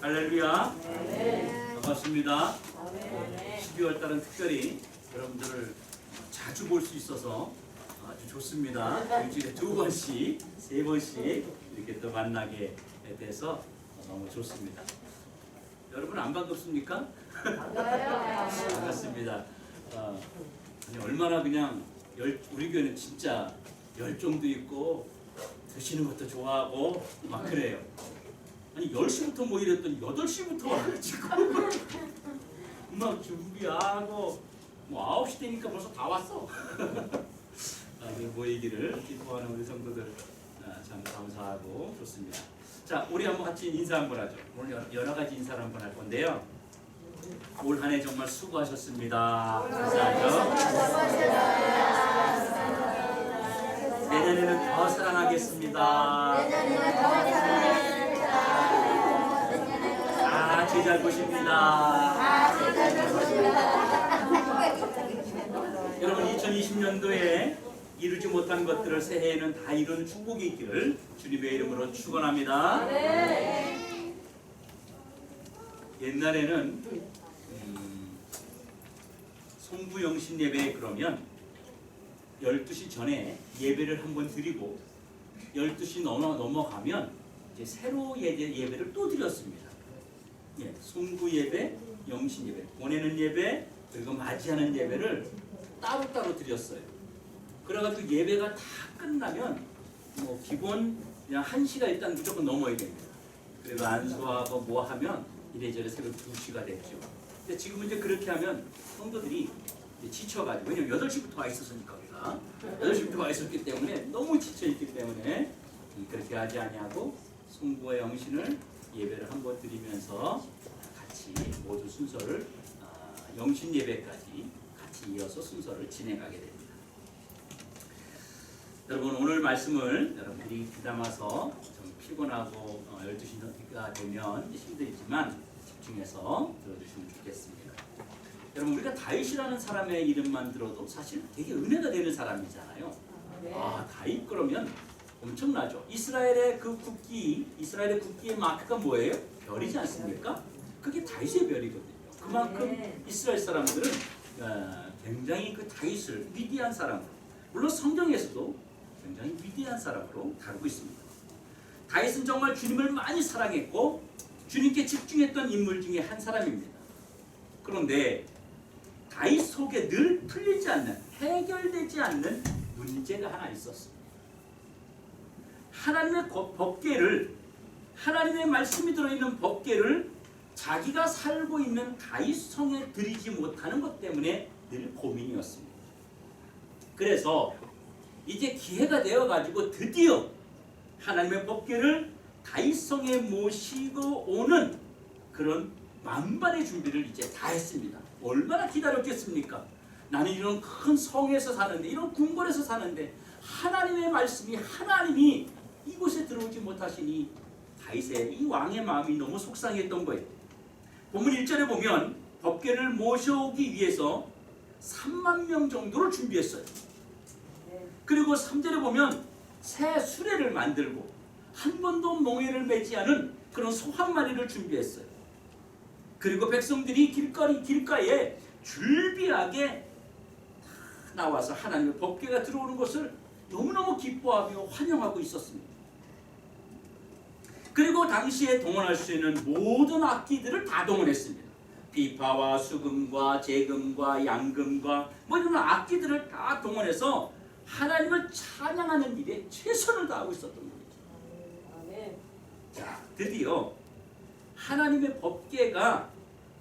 할렐루야. 네. 반갑습니다. 네. 12월 달은 특별히 여러분들을 자주 볼 수 있어서 아주 좋습니다. 일주일에 2번씩, 3번씩 이렇게 또 만나게 돼서 너무 좋습니다. 여러분 안 반갑습니까? 반갑습니다. 아니, 얼마나 그냥 우리 교회는 진짜 열정도 있고 드시는 것도 좋아하고 막 그래요. 아니 10시부터 뭐 이랬더니 8시부터 와가지고 막 준비하고 뭐 9시 되니까 벌써 다 왔어. 모이기를 기뻐하는 우리 성도들 참 감사하고 좋습니다. 자, 우리 한번 같이 인사 한번 하죠. 오늘 여러 가지 인사를 한번 할 건데요. 올 한 해 정말 수고하셨습니다. 감사하죠. 내년에는 더 사랑하겠습니다. 잘 보십니다. 여러분 2020년도에 이루지 못한 것들을 새해에는 다 이루는 축복이 있기를 주님의 이름으로 축원합니다. 옛날에는 송구영신 예배 그러면 12시 전에 예배를 한번 드리고 12시 넘어가면 이제 새로 예배를 또 드렸습니다. 예, 송구 예배, 영신 예배, 보내는 예배, 그리고 맞이하는 예배를 따로따로 드렸어요. 그래가지고 예배가 다 끝나면 뭐 기본 그냥 1시가 일단 무조건 넘어야 됩니다. 그리고 안수하고 뭐 하면 이래저래 새벽 2시가 됐죠. 근데 지금은 이제 그렇게 하면 성도들이 이제 지쳐가지고, 왜냐면 8시부터 와 있었으니까 우리가 8시부터 와 있었기 때문에 너무 지쳐있기 때문에 그렇게 하지 아니하고 송구와 영신을 예배를 한번 드리면서 같이 모두 순서를 영신 예배까지 같이 이어서 순서를 진행하게 됩니다. 여러분 오늘 말씀을 여러분들이 귀담아서 좀 피곤하고 12시가 되면 힘들지만 집중해서 들어주시면 좋겠습니다. 여러분 우리가 다윗이라는 사람의 이름만 들어도 사실 되게 은혜가 되는 사람이잖아요. 다윗 그러면 엄청나죠. 이스라엘의 그 국기, 이스라엘의 국기의 마크가 뭐예요? 별이지 않습니까? 그게 다윗의 별이거든요. 그만큼 이스라엘 사람들은 굉장히 그 다윗을 위대한 사람으로, 물론 성경에서도 굉장히 위대한 사람으로 다루고 있습니다. 다윗은 정말 주님을 많이 사랑했고 주님께 집중했던 인물 중에 한 사람입니다. 그런데 다윗 속에 늘 풀리지 않는, 해결되지 않는 문제가 하나 있었습니다. 하나님의 법궤를, 하나님의 말씀이 들어있는 법궤를 자기가 살고 있는 다윗 성에 드리지 못하는 것 때문에 늘 고민이었습니다. 그래서 이제 기회가 되어가지고 드디어 하나님의 법궤를 다윗 성에 모시고 오는 그런 만반의 준비를 이제 다 했습니다. 얼마나 기다렸겠습니까? 나는 이런 큰 성에서 사는데, 이런 궁궐에서 사는데 하나님의 말씀이, 하나님이 이곳에 들어오지 못하시니 다윗의 이 왕의 마음이 너무 속상했던 거예요. 본문 1절에 보면 법궤를 모셔오기 위해서 3만 명 정도를 준비했어요. 그리고 3절에 보면 새 수레를 만들고 한 번도 멍에를 매지 않은 그런 소 한 마리를 준비했어요. 그리고 백성들이 길가에 줄비하게 나와서 하나님의 법궤가 들어오는 것을 너무너무 기뻐하며 환영하고 있었습니다. 그리고 당시에 동원할 수 있는 모든 악기들을 다 동원했습니다. 비파와 수금과 재금과 양금과 뭐 이런 악기들을 다 동원해서 하나님을 찬양하는 일에 최선을 다하고 있었던 거죠. 자, 드디어 하나님의 법궤가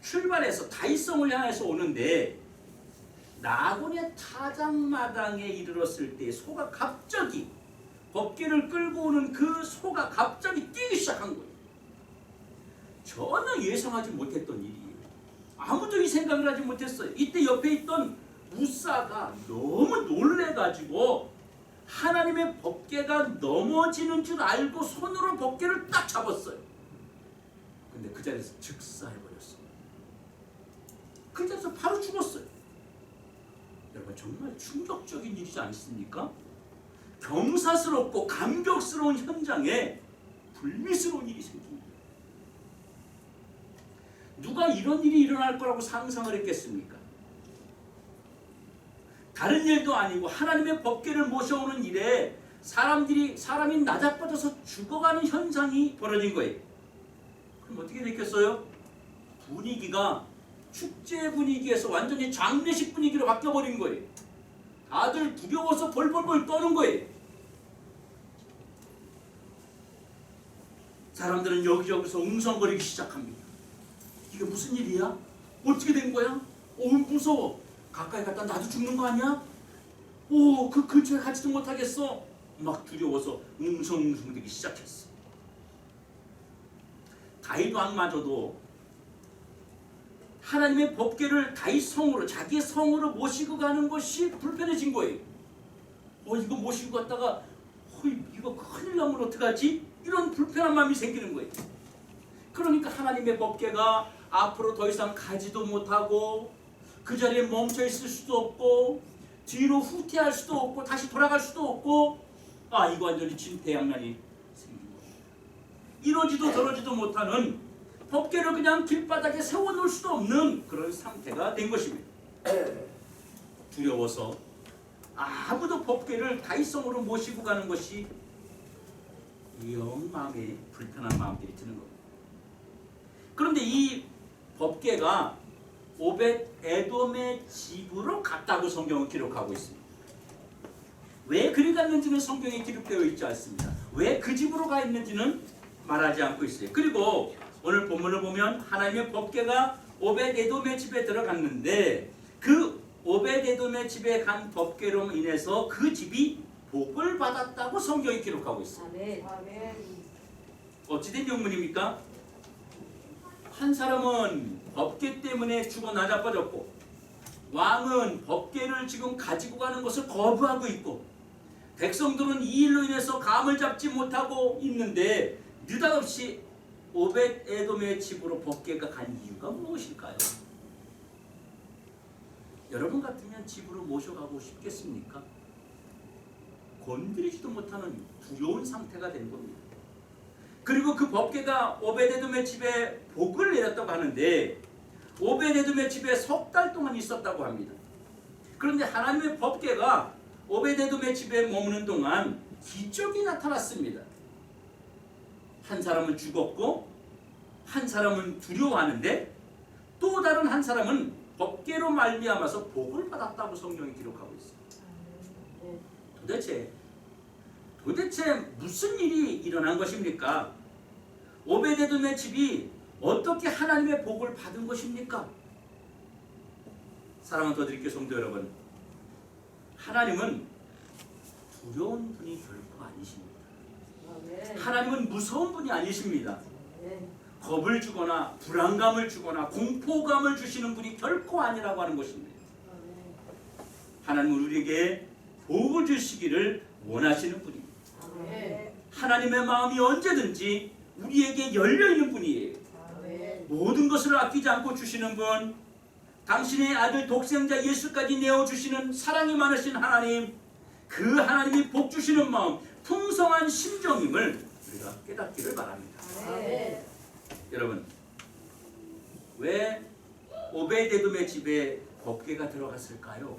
출발해서 다윗성을 향해서 오는데 나곤의 타작마당에 이르렀을 때 소가 갑자기, 법궤를 끌고 오는 그 소가 갑자기 뛰기 시작한 거예요. 전혀 예상하지 못했던 일이에요. 아무도 이 생각을 하지 못했어요. 이때 옆에 있던 무사가 너무 놀래가지고 하나님의 법궤가 넘어지는 줄 알고 손으로 법궤를 딱 잡았어요. 근데 그 자리에서 즉사해버렸어요. 그 자리에서 바로 죽었어요. 여러분 정말 충격적인 일이지 않습니까? 경사스럽고 감격스러운 현장에 불미스러운 일이 생깁니다. 누가 이런 일이 일어날 거라고 상상을 했겠습니까? 다른 일도 아니고 하나님의 법궤를 모셔오는 일에 사람이 나자빠져서 죽어가는 현상이 벌어진 거예요. 그럼 어떻게 됐겠어요? 분위기가 축제 분위기에서 완전히 장례식 분위기로 바뀌어버린 거예요. 다들 두려워서 벌벌벌 떠는 거예요. 사람들은 여기저기서 웅성거리기 시작합니다. 이게 무슨 일이야? 어떻게 된 거야? 무서워. 가까이 갔다 나도 죽는 거 아니야? 그 근처에 가지도 못하겠어. 막 두려워서 웅성웅성대기 시작했어. 다윗 왕마저도 하나님의 법궤를 다윗 성으로, 자기의 성으로 모시고 가는 것이 불편해진 거예요. 이거 모시고 갔다가 이거 큰일 나면 어떡하지? 이런 불편한 마음이 생기는 거예요. 그러니까 하나님의 법궤가 앞으로 더 이상 가지도 못하고 그 자리에 멈춰 있을 수도 없고 뒤로 후퇴할 수도 없고 다시 돌아갈 수도 없고 이거 완전히 진퇴양난이 생긴 거예요. 이러지도 저러지도 못하는 법궤를 그냥 길바닥에 세워놓을 수도 없는 그런 상태가 된 것입니다. 두려워서 아무도 법궤를 다윗성으로 모시고 가는 것이 영 마음에 불편한 마음들이 드는 겁니다. 그런데 이 법궤가 오벳 에돔의 집으로 갔다고 성경은 기록하고 있습니다. 왜 그리 갔는지는 성경에 기록되어 있지 않습니다. 왜 그 집으로 가 있는지는 말하지 않고 있어요. 그리고 오늘 본문을 보면 하나님의 법궤가 오벳 에돔의 집에 들어갔는데 그 오벳 에돔의 집에 간 법궤로 인해서 그 집이 복을 받았다고 성경이 기록하고 있습니다. 어찌된 영문입니까? 한 사람은 법궤 때문에 죽어 나자빠졌고 왕은 법궤를 지금 가지고 가는 것을 거부하고 있고 백성들은 이 일로 인해서 감을 잡지 못하고 있는데 느닷없이 오벳 에돔의 집으로 법궤가 간 이유가 무엇일까요? 여러분 같으면 집으로 모셔가고 싶겠습니까? 건드리지도 못하는 두려운 상태가 된 겁니다. 그리고 그 법궤가 오벳 에돔의 집에 복을 내렸다고 하는데 오벳 에돔의 집에 석 달 동안 있었다고 합니다. 그런데 하나님의 법궤가 오벳 에돔의 집에 머무는 동안 기적이 나타났습니다. 한 사람은 죽었고 한 사람은 두려워하는데 또 다른 한 사람은 법궤로 말미암아서 복을 받았다고 성경이 기록하고 있습니다. 도대체 무슨 일이 일어난 것입니까? 오벳 에돔의 집이 어떻게 하나님의 복을 받은 것입니까? 사랑하는 더드릴게요 성도 여러분, 하나님은 두려운 분이 결코 아니십니다. 하나님은 무서운 분이 아니십니다. 겁을 주거나 불안감을 주거나 공포감을 주시는 분이 결코 아니라고 하는 것입니다. 하나님은 우리에게 복을 주시기를 원하시는 분입니다. 하나님의 마음이 언제든지 우리에게 열려있는 분이에요. 모든 것을 아끼지 않고 주시는 분, 당신의 아들 독생자 예수까지 내어주시는 사랑이 많으신 하나님, 그 하나님이 복 주시는 마음, 풍성한 심정임을 우리가 깨닫기를 바랍니다. 여러분, 왜 오벳 에돔의 집에 법궤가 들어갔을까요?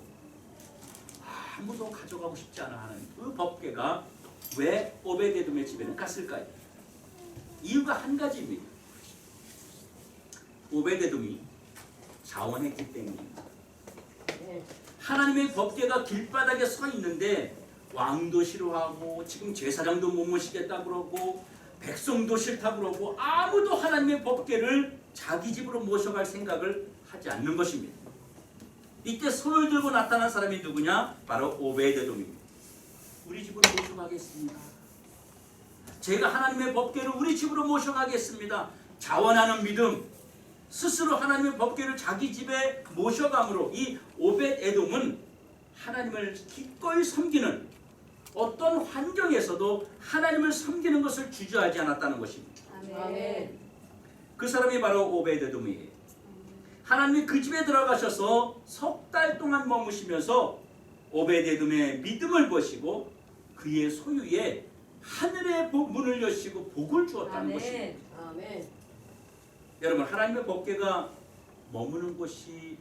아무도 가져가고 싶지 않아 하는 그 법궤가 왜 오벳 에돔의 집에는 갔을까요? 이유가 한 가지입니다. 오벳 에돔이 자원했기 때문입니다. 하나님의 법궤가 길바닥에 서 있는데 왕도 싫어하고 지금 제사장도 못 모시겠다 그러고 백성도 싫다 그러고 아무도 하나님의 법궤를 자기 집으로 모셔갈 생각을 하지 않는 것입니다. 이때 손을 들고 나타난 사람이 누구냐? 바로 오벳 에돔입니다. 우리 집으로 모셔가겠습니다. 제가 하나님의 법궤를 우리 집으로 모셔가겠습니다. 자원하는 믿음, 스스로 하나님의 법궤를 자기 집에 모셔감으로 이 오벳 에돔은 하나님을 기꺼이 섬기는, 어떤 환경에서도 하나님을 섬기는 것을 주저하지 않았다는 것입니다. 그 사람이 바로 오벳 에돔이에요. 하나님이 그 집에 들어가셔서 석 달 동안 머무시면서 오벳 에돔의 믿음을 보시고 그의 소유에 하늘의 문을 여시고 복을 주었다는 것입니다. 여러분, 하나님의 법궤가 머무는 곳이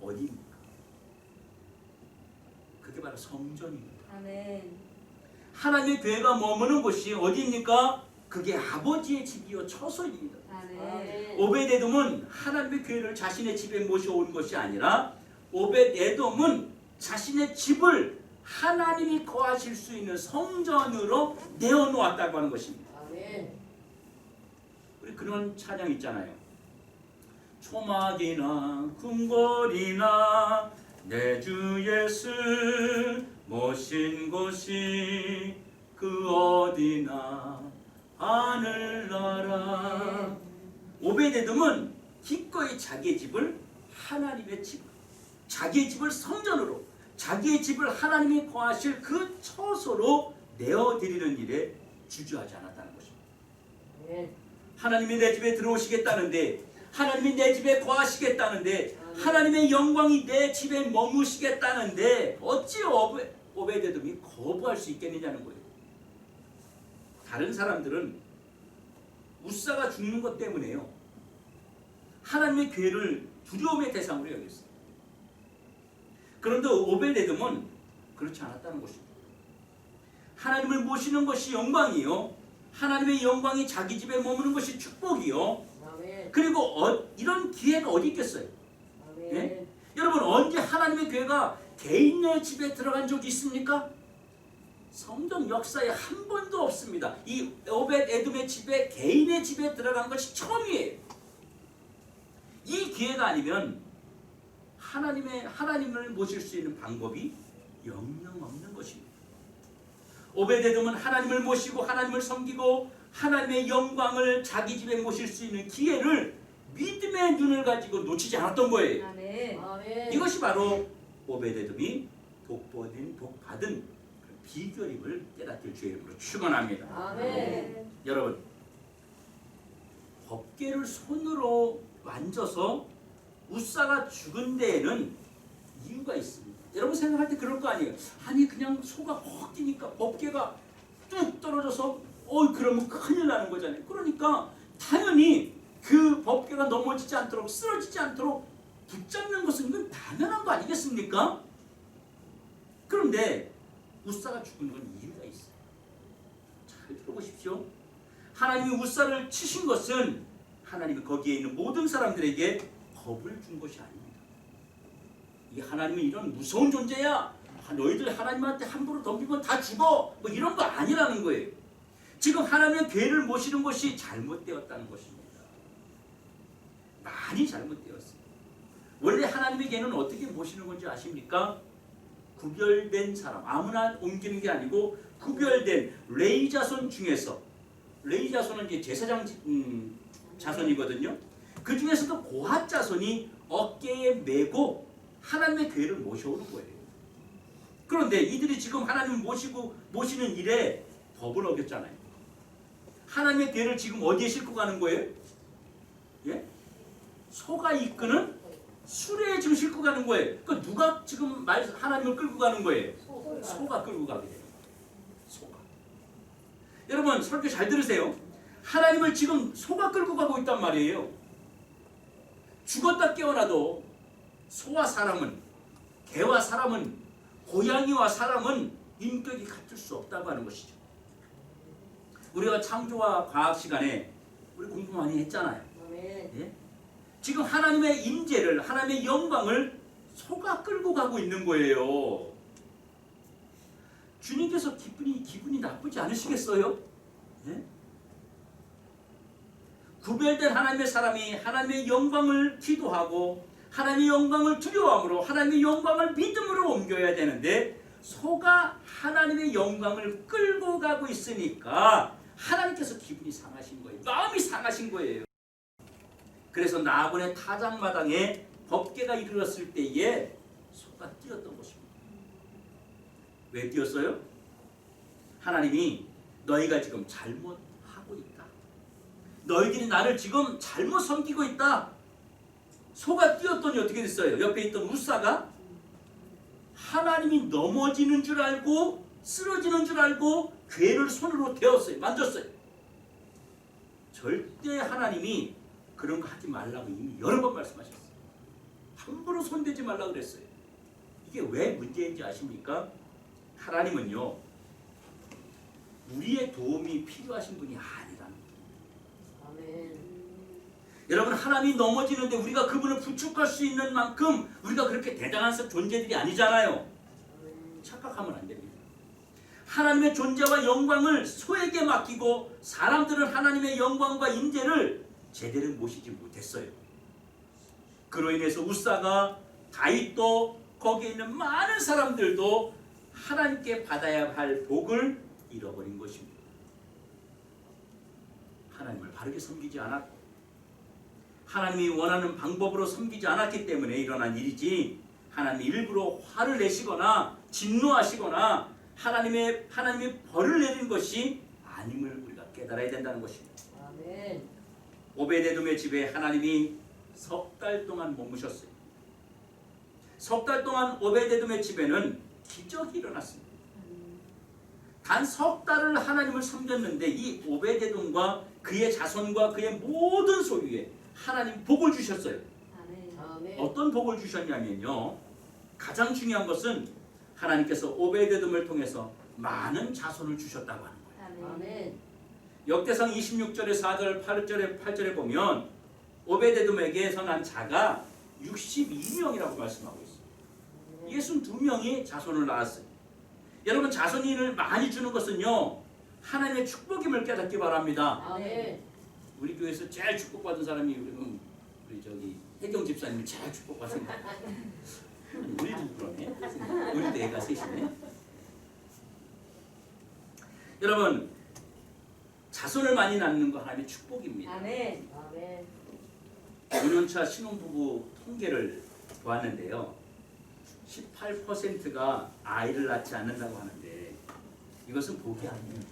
어디입니까? 그게 바로 성전입니다. 아멘. 하나님의 교회가 머무는 곳이 어디입니까? 그게 아버지의 집이요 처소입니다. 아멘. 오벳에돔은 하나님의 교회를 자신의 집에 모셔온 것이 아니라 오벳에돔은 자신의 집을 하나님이 거하실 수 있는 성전으로 내어놓았다고 하는 것입니다. 아멘. 우리 그런 찬양 있잖아요. 초막이나 궁궐이나 내 주 예수 모신 곳이 그 어디나 하늘나라. 오벳에돔은 기꺼이 자기의 집을 하나님의 집, 자기의 집을 성전으로, 자기의 집을 하나님이 거하실 그 처소로 내어드리는 일에 주저하지 않았다는 것입니다. 하나님이 내 집에 들어오시겠다는데, 하나님이 내 집에 거하시겠다는데, 하나님의 영광이 내 집에 머무시겠다는데 어찌 오벳에돔이 거부할 수 있겠느냐는 거예요. 다른 사람들은 우사가 죽는 것 때문에요, 하나님의 교회를 두려움의 대상으로 여겼어요. 그런데 오벳에돔은 그렇지 않았다는 것입니다. 하나님을 모시는 것이 영광이요, 하나님의 영광이 자기 집에 머무는 것이 축복이요. 아멘. 그리고 이런 기회가 어디 있겠어요? 아멘. 예? 여러분, 언제 하나님의 교회가 개인의 집에 들어간 적이 있습니까? 성경 역사에 한 번도 없습니다. 이 오벳에돔의 집에, 개인의 집에 들어간 것이 처음이에요. 이 기회가 아니면 하나님을 모실 수 있는 방법이 영영 없는 것입니다. 오벳에돔은 하나님을 모시고 하나님을 섬기고 하나님의 영광을 자기 집에 모실 수 있는 기회를 믿음의 눈을 가지고 놓치지 않았던 거예요. 아멘. 아멘. 이것이 바로 오벳에돔이 복받은 비결임을 깨닫길 주의 이름으로 축원합니다. 아멘. 여러분, 법궤를 손으로 만져서 우사가 죽은 데에는 이유가 있습니다. 여러분 생각할 때 그럴 거 아니에요. 아니 그냥 소가 확 뛰니까 법궤가 뚝 떨어져서 그러면 큰일 나는 거잖아요. 그러니까 당연히 그 법궤가 넘어지지 않도록, 쓰러지지 않도록 붙잡는 것은 이건 당연한 거 아니겠습니까? 그런데 우사가 죽은 건 이유가 있어요. 잘 들어보십시오. 하나님이 우사를 치신 것은 하나님이 거기에 있는 모든 사람들에게 겁을 준 것이 아닙니다. 이 하나님은 이런 무서운 존재야, 너희들 하나님한테 함부로 덤비면 다 죽어, 뭐 이런 거 아니라는 거예요. 지금 하나님의 교회를 모시는 것이 잘못되었다는 것입니다. 많이 잘못되었어요. 원래 하나님의 교회는 어떻게 모시는 건지 아십니까? 구별된 사람, 아무나 옮기는 게 아니고 구별된 레위 자손 중에서, 레위 자손은 이제 제사장 자손이거든요. 그 중에서도 고핫 자손이 어깨에 메고 하나님의 교회를 모셔오는 거예요. 그런데 이들이 지금 하나님을 모시는 일에 법을 어겼잖아요. 하나님의 교회를 지금 어디에 싣고 가는 거예요? 예? 소가 이끄는 수레에 지금 싣고 가는 거예요. 그 누가 지금 하나님을 끌고 가는 거예요? 소가 끌고 가게 돼요. 소가. 여러분 설교 잘 들으세요. 하나님을 지금 소가 끌고 가고 있단 말이에요. 죽었다 깨어나도 소와 사람은, 개와 사람은, 고양이와 사람은 인격이 같을 수 없다고 하는 것이죠. 우리가 창조와 과학 시간에 우리 공부 많이 했잖아요. 예? 지금 하나님의 임재를, 하나님의 영광을 소가 끌고 가고 있는 거예요. 주님께서 기분이 나쁘지 않으시겠어요? 예? 구별된 하나님의 사람이 하나님의 영광을 기도하고 하나님의 영광을 두려워함으로 하나님의 영광을 믿음으로 옮겨야 되는데, 소가 하나님의 영광을 끌고 가고 있으니까 하나님께서 기분이 상하신 거예요. 마음이 상하신 거예요. 그래서 나본의 타작마당에 법궤가 이르렀을 때에 소가 뛰었던 것입니다. 왜 뛰었어요? 하나님이 너희가 지금 잘못하고 있다, 너희들이 나를 지금 잘못 섬기고 있다. 소가 뛰었더니 어떻게 됐어요? 옆에 있던 우사가 하나님이 넘어지는 줄 알고, 쓰러지는 줄 알고 괴를 손으로 대었어요. 만졌어요. 절대 하나님이 그런 거 하지 말라고 이미 여러 번 말씀하셨어요. 함부로 손대지 말라고 그랬어요. 이게 왜 문제인지 아십니까? 하나님은요, 우리의 도움이 필요하신 분이 아니라는 거예요. 아멘. 여러분, 하나님이 넘어지는데 우리가 그분을 부축할 수 있는 만큼 우리가 그렇게 대단한 존재들이 아니잖아요. 아멘. 착각하면 안 됩니다. 하나님의 존재와 영광을 소에게 맡기고 사람들은 하나님의 영광과 임재를 제대로 모시지 못했어요. 그로 인해서 우사가, 다윗도, 거기에 있는 많은 사람들도 하나님께 받아야 할 복을 잃어버린 것입니다. 하나님을 바르게 섬기지 않았고 하나님이 원하는 방법으로 섬기지 않았기 때문에 일어난 일이지, 하나님이 일부러 화를 내시거나 진노하시거나 하나님이 벌을 내린 것이 아님을 우리가 깨달아야 된다는 것입니다. 아멘. 오베데돔의 집에 하나님이 석 달 동안 머무셨어요. 석 달 동안 오베데돔의 집에는 기적이 일어났습니다. 단 석 달을 하나님을 섬겼는데 이 오베데돔과 그의 자손과 그의 모든 소유에 하나님 복을 주셨어요. 아멘. 아멘. 어떤 복을 주셨냐면요, 가장 중요한 것은 하나님께서 오베데돔을 통해서 많은 자손을 주셨다고 하는 거예요. 아멘. 역대상 26절에 4절 8절에 보면 오베데돔에게서 난 자가 62명이라고 말씀하고 있어요. 62명이 자손을 낳았어요. 여러분, 자손인을 많이 주는 것은요, 하나님의 축복임을 깨닫기 바랍니다. 아멘. 우리 교회에서 제일 축복받은 사람이 우리 저기 혜경 집사님이 제일 축복받은 거. 우리도 그러네. 우리도 애가 셋이네. 여러분, 자손을 많이 낳는 거 하나님의 축복입니다. 아멘. 아멘. 5년차 신혼부부 통계를 보았는데요, 18%가 아이를 낳지 않는다고 하는데 이것은 복이 아닙니다.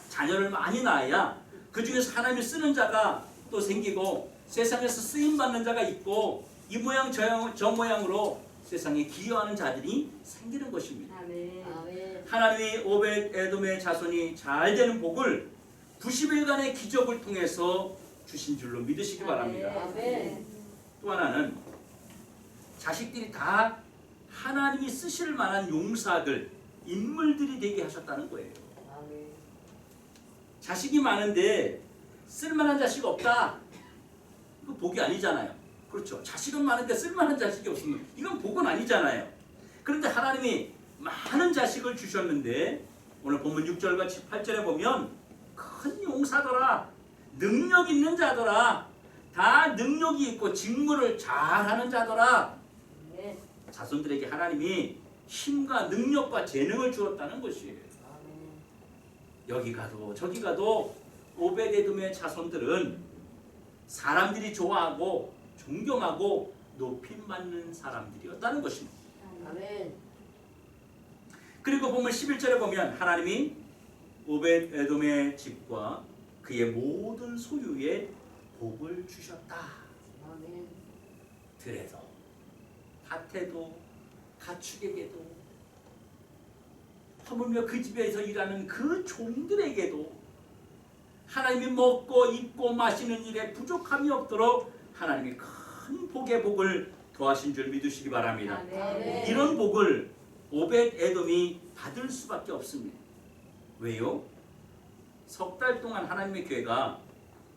자녀를 많이 낳아야 그 중에서 하나님이 쓰는 자가 또 생기고 세상에서 쓰임받는 자가 있고 이 모양 저 모양으로 세상에 기여하는 자들이 생기는 것입니다. 아멘. 아멘. 하나님이 오벳에돔의 자손이 잘 되는 복을 90일간의 기적을 통해서 주신 줄로 믿으시기 바랍니다. 아멘. 또 하나는 자식들이 다 하나님이 쓰실 만한 용사들, 인물들이 되게 하셨다는 거예요. 아멘. 자식이 많은데 쓸만한 자식 없다, 그 복이 아니잖아요. 그렇죠. 자식은 많은데 쓸만한 자식이 없으면 이건 복은 아니잖아요. 그런데 하나님이 많은 자식을 주셨는데 오늘 본문 6절과 8절에 보면 큰 용사더라, 능력 있는 자더라, 다 능력이 있고 직무를 잘하는 자더라. 아멘. 자손들에게 하나님이 힘과 능력과 재능을 주었다는 것이에요. 아멘. 여기 가도 저기 가도 오베데돔의 자손들은 사람들이 좋아하고 존경하고 높임받는 사람들이었다는 것입니다. 아멘. 그리고 보면 11절에 보면 하나님이 오벳에돔의 집과 그의 모든 소유에 복을 주셨다. 아멘. 들에도 밭에도 가축에게도 하물며 그 집에서 일하는 그 종들에게도 하나님이 먹고 입고 마시는 일에 부족함이 없도록 하나님이 큰 복의 복을 더하신 줄 믿으시기 바랍니다. 아멘. 이런 복을 오벳에돔이 받을 수밖에 없습니다. 왜요? 석 달 동안 하나님의 교회가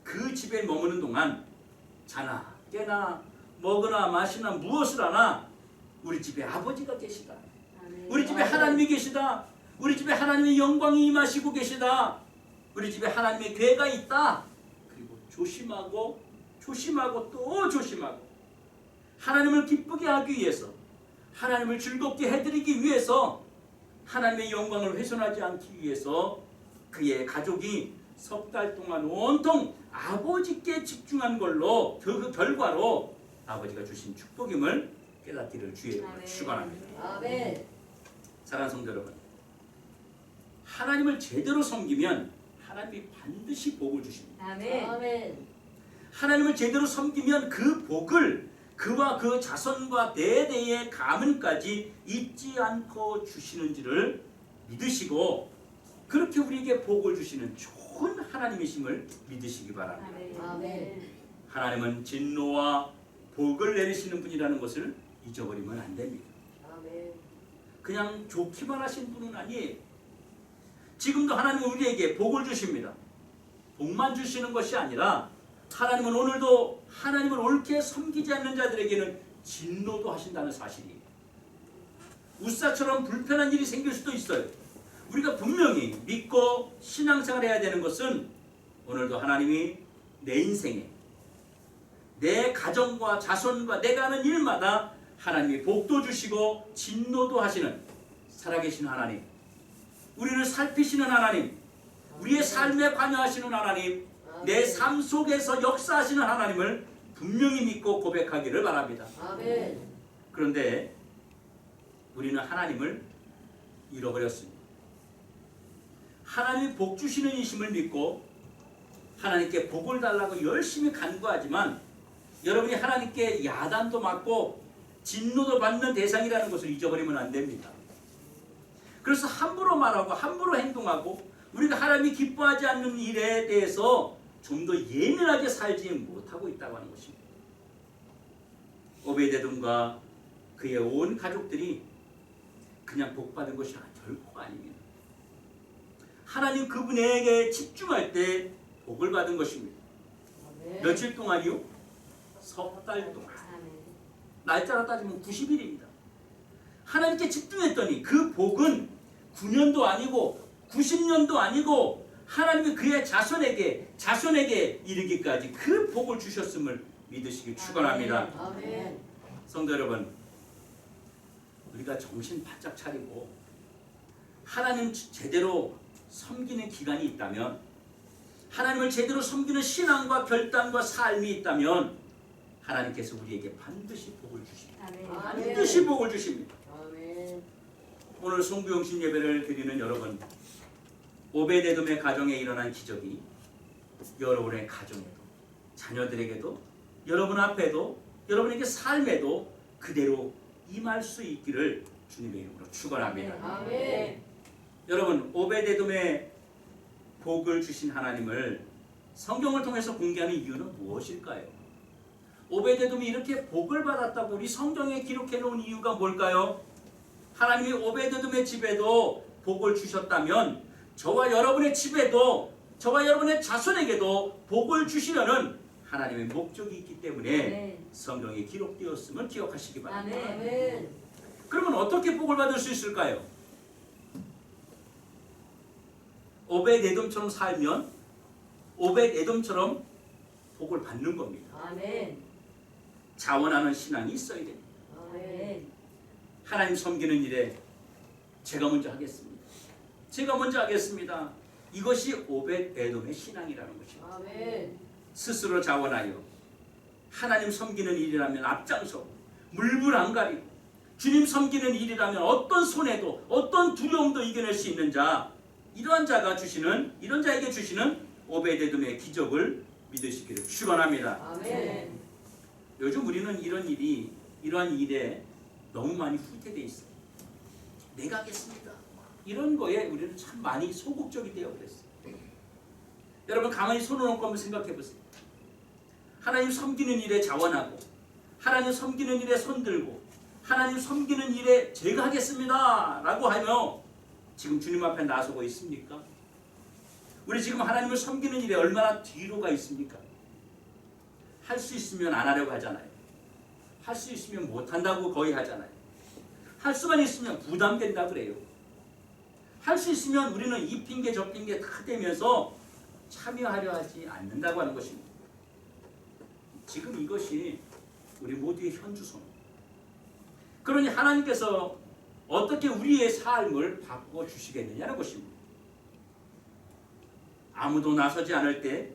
그 집에 머무는 동안 자나 깨나 먹으나 마시나 무엇을 하나 우리 집에 아버지가 계시다, 아멘. 우리 집에 하나님이 계시다, 우리 집에 하나님의 영광이 임하시고 계시다, 우리 집에 하나님의 교회가 있다. 그리고 조심하고 조심하고 또 조심하고 하나님을 기쁘게 하기 위해서, 하나님을 즐겁게 해드리기 위해서, 하나님의 영광을 훼손하지 않기 위해서 그의 가족이 석 달 동안 온통 아버지께 집중한 걸로 그 결과로 아버지가 주신 축복임을 깨닫기를 주의 이름으로 축원합니다. 아멘. 사랑하는 성도 여러분, 하나님을 제대로 섬기면 하나님이 반드시 복을 주십니다. 아멘. 아멘. 하나님을 제대로 섬기면 그 복을 그와 그 자손과 대대의 가문까지 잊지 않고 주시는지를 믿으시고 그렇게 우리에게 복을 주시는 좋은 하나님이심을 믿으시기 바랍니다. 아멘. 하나님은 진노와 복을 내리시는 분이라는 것을 잊어버리면 안 됩니다. 아멘. 그냥 좋기만 하신 분은 아니에요. 지금도 하나님은 우리에게 복을 주십니다. 복만 주시는 것이 아니라 하나님은 오늘도 하나님을 옳게 섬기지 않는 자들에게는 진노도 하신다는 사실이에요. 우사처럼 불편한 일이 생길 수도 있어요. 우리가 분명히 믿고 신앙생활을 해야 되는 것은 오늘도 하나님이 내 인생에 내 가정과 자손과 내가 하는 일마다 하나님이 복도 주시고 진노도 하시는 살아계신 하나님, 우리를 살피시는 하나님, 우리의 삶에 관여하시는 하나님, 내 삶 속에서 역사하시는 하나님을 분명히 믿고 고백하기를 바랍니다. 아멘. 그런데 우리는 하나님을 잃어버렸습니다. 하나님이 복 주시는 이심을 믿고 하나님께 복을 달라고 열심히 간구하지만 여러분이 하나님께 야단도 맞고 진노도 받는 대상이라는 것을 잊어버리면 안 됩니다. 그래서 함부로 말하고 함부로 행동하고 우리가 하나님이 기뻐하지 않는 일에 대해서 좀 더 예민하게 살지 못하고 있다고 하는 것입니다. 오베데돔과 그의 온 가족들이 그냥 복받은 것이 결코 아닙니다. 하나님 그분에게 집중할 때 복을 받은 것입니다. 아멘. 며칠 동안이요? 석 달 동안. 날짜로 따지면 90일입니다. 하나님께 집중했더니 그 복은 9년도 아니고 90년도 아니고 하나님이 그의 자손에게 이르기까지 그 복을 주셨음을 믿으시기 축원합니다. 아멘. 성도 여러분, 우리가 정신 바짝 차리고 하나님 제대로 섬기는 기간이 있다면, 하나님을 제대로 섬기는 신앙과 결단과 삶이 있다면 하나님께서 우리에게 반드시 복을 주십니다. 반드시 복을 주십니다. 아멘. 오늘 송구영신 예배를 드리는 여러분, 오베데돔의 가정에 일어난 기적이 여러분의 가정에도, 자녀들에게도, 여러분 앞에도, 여러분에게 삶에도 그대로 임할 수 있기를 주님의 이름으로 축원합니다. 아멘. 여러분, 오베데돔의 복을 주신 하나님을 성경을 통해서 공개하는 이유는 무엇일까요? 오베데돔이 이렇게 복을 받았다고 우리 성경에 기록해 놓은 이유가 뭘까요? 하나님이 오베데돔의 집에도 복을 주셨다면 저와 여러분의 집에도, 저와 여러분의 자손에게도 복을 주시려는 하나님의 목적이 있기 때문에 성경에 기록되었음을 기억하시기 바랍니다. 아멘. 그러면 어떻게 복을 받을 수 있을까요? 오벳에돔처럼 살면 오벳에돔처럼 복을 받는 겁니다. 아멘. 자원하는 신앙이 있어야 됩니다. 아멘. 하나님 섬기는 일에 제가 먼저 하겠습니다. 제가 먼저 하겠습니다. 이것이 오벳에돔의 신앙이라는 것입니다. 아멘. 스스로 자원하여 하나님 섬기는 일이라면 앞장서 물불 안 가리고 주님 섬기는 일이라면 어떤 손해도 어떤 두려움도 이겨낼 수 있는 자, 이러한 자에게 주시는 오베데돔의 기적을 믿으시기를 축원합니다. 아멘. 요즘 우리는 이러한 일에 너무 많이 후퇴되어 있어요. 내가 하겠습니다. 이런 거에 우리는 참 많이 소극적이 되어 버렸어요. 여러분 가만히 손을 얹고 한번 생각해 보세요. 하나님 섬기는 일에 자원하고 하나님 섬기는 일에 손들고 하나님 섬기는 일에 제가 하겠습니다 라고 하며 지금 주님 앞에 나서고 있습니까? 우리 지금 하나님을 섬기는 일에 얼마나 뒤로 가 있습니까? 할 수 있으면 안 하려고 하잖아요. 할 수 있으면 못한다고 거의 하잖아요. 할 수만 있으면 부담된다 그래요. 할 수 있으면 우리는 이 핑계 저 핑계 다 대면서 참여하려 하지 않는다고 하는 것입니다. 지금 이것이 우리 모두의 현주소입니다. 그러니 하나님께서 어떻게 우리의 삶을 바꿔 주시겠느냐는 것입니다. 아무도 나서지 않을 때,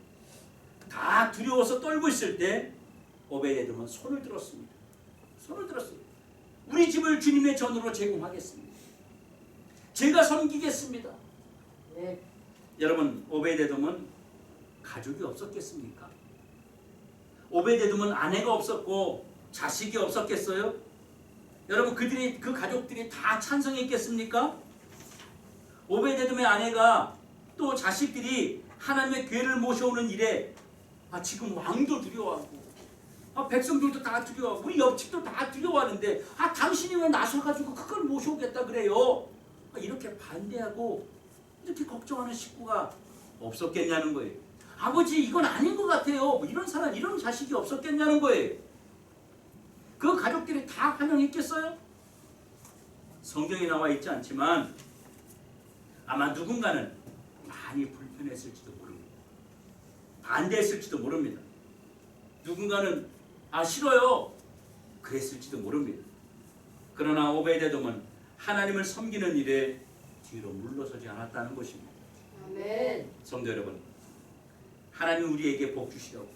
다 두려워서 떨고 있을 때 오베데돔은 손을 들었습니다. 손을 들었습니다. 우리 집을 주님의 전으로 제공하겠습니다. 제가 섬기겠습니다. 네. 여러분, 오베데돔은 가족이 없었겠습니까? 오베데돔은 아내가 없었고 자식이 없었겠어요? 여러분, 그 가족들이 다 찬성했겠습니까? 오베데돔의 아내가 또 자식들이 하나님의 괴를 모셔오는 일에 지금 왕도 두려워하고 백성들도 다 두려워하고 우리 옆집도 다 두려워하는데 당신이 왜 나서가지고 그걸 모셔오겠다 그래요? 이렇게 반대하고 이렇게 걱정하는 식구가 없었겠냐는 거예요. 아버지 이건 아닌 것 같아요. 이런 사람 이런 자식이 없었겠냐는 거예요. 그 가족들이 다 환영했겠어요? 성경에 나와 있지 않지만 아마 누군가는 많이 불편했을지도 모릅니다. 반대했을지도 모릅니다. 누군가는 싫어요 그랬을지도 모릅니다. 그러나 오베데돔은 하나님을 섬기는 일에 뒤로 물러서지 않았다는 것입니다. 아멘. 성도 여러분, 하나님 우리에게 복 주시려고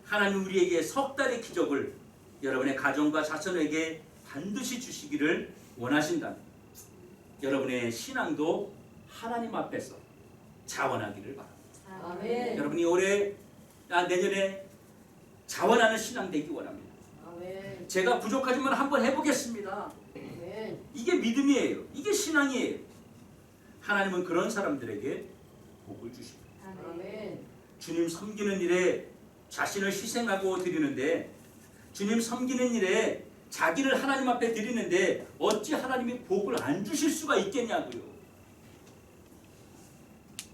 하나님 우리에게 석 달의 기적을 여러분의 가정과 자손에게 반드시 주시기를 원하신다면 여러분의 신앙도 하나님 앞에서 자원하기를 바랍니다. 아멘. 여러분이 올해 내년에 자원하는 신앙 되기 원합니다. 아멘. 제가 부족하지만 한번 해보겠습니다. 아멘. 이게 믿음이에요. 이게 신앙이에요. 하나님은 그런 사람들에게 복을 주십니다. 아멘. 주님 섬기는 일에 자신을 희생하고 드리는데 주님 섬기는 일에 자기를 하나님 앞에 드리는데 어찌 하나님이 복을 안 주실 수가 있겠냐고요.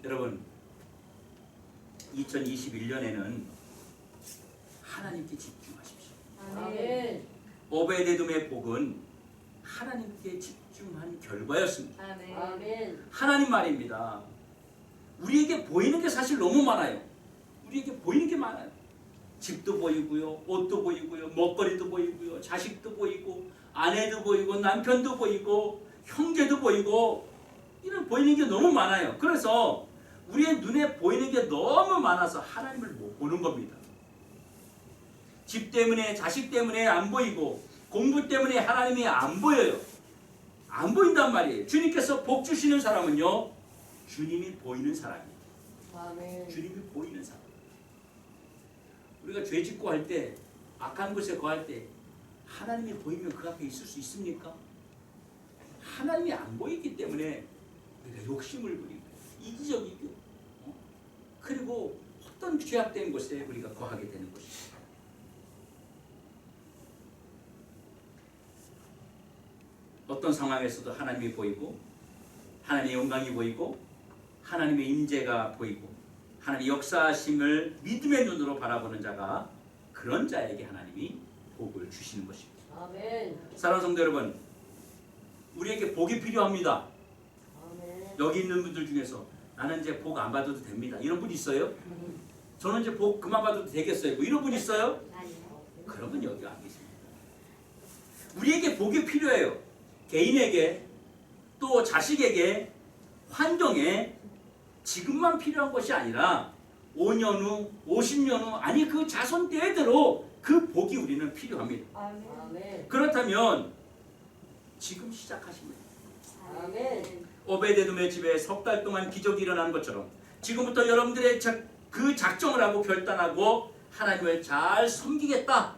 여러분 2021년에는 하나님께 집중하십시오. 아멘. 오베데돔의 복은 하나님께 집중한 결과였습니다. 아멘. 아멘. 하나님 말입니다. 우리에게 보이는 게 사실 너무 많아요. 우리에게 보이는 게 많아요. 집도 보이고요, 옷도 보이고요, 먹거리도 보이고요, 자식도 보이고, 아내도 보이고, 남편도 보이고, 형제도 보이고, 이런 보이는 게 너무 많아요. 그래서 우리의 눈에 보이는 게 너무 많아서 하나님을 못 보는 겁니다. 집 때문에, 자식 때문에 안 보이고, 공부 때문에 하나님이 안 보여요. 안 보인단 말이에요. 주님께서 복 주시는 사람은요, 주님이 보이는 사람이에요. 아멘. 주님이 보이는 사람. 우리가 죄 짓고 할 때, 악한 곳에 거할 때 하나님이 보이면 그 앞에 있을 수 있습니까? 하나님이 안 보이기 때문에 우리가 욕심을 부리고 이기적이고 그리고 어떤 죄악된 곳에 우리가 거하게 되는 것입니다. 어떤 상황에서도 하나님이 보이고 하나님의 영광이 보이고 하나님의 임재가 보이고 하나님의 역사하심을 믿음의 눈으로 바라보는 자가 그런 자에게 하나님이 복을 주시는 것입니다. 아멘. 사랑하는 성도 여러분, 우리에게 복이 필요합니다. 아멘. 여기 있는 분들 중에서 나는 이제 복 안 받아도 됩니다. 이런 분 있어요? 저는 이제 복 그만 받아도 되겠어요. 뭐 이런 분 있어요? 그런 분 여기 안 계십니다. 우리에게 복이 필요해요. 개인에게 또 자식에게 환경에 지금만 필요한 것이 아니라 5년 후, 50년 후 아니 그 자손 때대로 그 복이 우리는 필요합니다. 아멘. 그렇다면 지금 시작하시면 아멘. 오베데돔의 집에 석 달 동안 기적이 일어난 것처럼 지금부터 여러분들의 그 작정을 하고 결단하고 하나님을 잘 섬기겠다,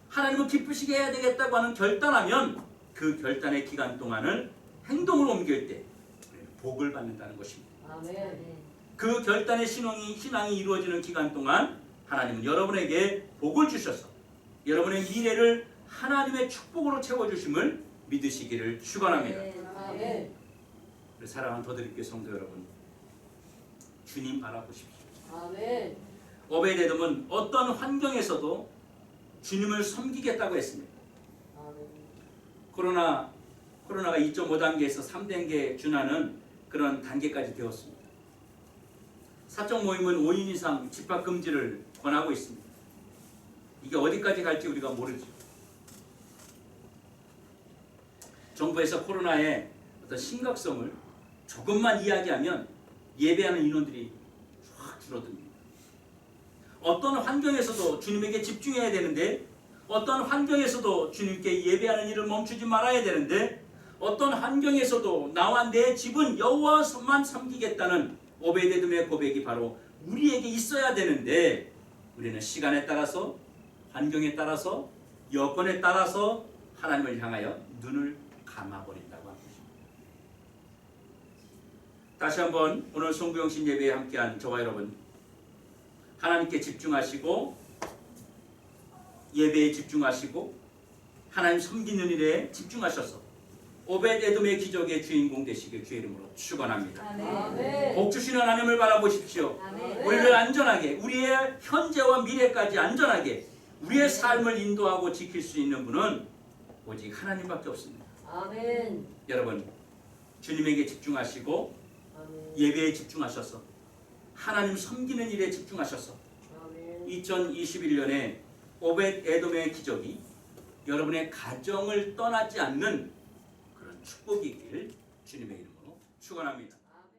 하나님을 기쁘시게 해야 되겠다고 하는 결단하면 그 결단의 기간 동안을 행동으로 옮길 때 복을 받는다는 것입니다. 아멘. 그 결단의 신앙이 이루어지는 기간 동안 하나님은 여러분에게 복을 주셔서 여러분의 미래를 하나님의 축복으로 채워주심을 믿으시기를 축원합니다. 아멘. 사랑하는 더드립교회 성도 여러분, 주님 바라보십시오. 아멘. 오베데돔은 어떤 환경에서도 주님을 섬기겠다고 했습니다. 아멘. 코로나가 2.5단계에서 3단계에 준하는 그런 단계까지 되었습니다. 사적 모임은 5인 이상 집합 금지를 권하고 있습니다. 이게 어디까지 갈지 우리가 모르죠. 정부에서 코로나의 어떤 심각성을 조금만 이야기하면 예배하는 인원들이 확 줄어듭니다. 어떤 환경에서도 주님에게 집중해야 되는데, 어떤 환경에서도 주님께 예배하는 일을 멈추지 말아야 되는데, 어떤 환경에서도 나와 내 집은 여호와만 섬기겠다는 오베데돔의 고백이 바로 우리에게 있어야 되는데, 우리는 시간에 따라서, 환경에 따라서, 여건에 따라서 하나님을 향하여 눈을 감아버린다고 합니다. 다시 한번 오늘 송구영신 예배에 함께한 저와 여러분, 하나님께 집중하시고 예배에 집중하시고 하나님 섬기는 일에 집중하셔서 오벳 에돔의 기적의 주인공 되시길 주의 이름으로 축원합니다. 아멘. 복 주시는 하나님을 바라보십시오. 아멘. 우리를 안전하게, 우리의 현재와 미래까지 안전하게 우리의 삶을 인도하고 지킬 수 있는 분은 오직 하나님밖에 없습니다. 아멘. 여러분, 주님에게 집중하시고 아멘. 예배에 집중하셔서 하나님 섬기는 일에 집중하셔서 아멘. 2021년에 오벳 에돔의 기적이 여러분의 가정을 떠나지 않는 그런 축복이 있길 주님의 이름으로 축원합니다.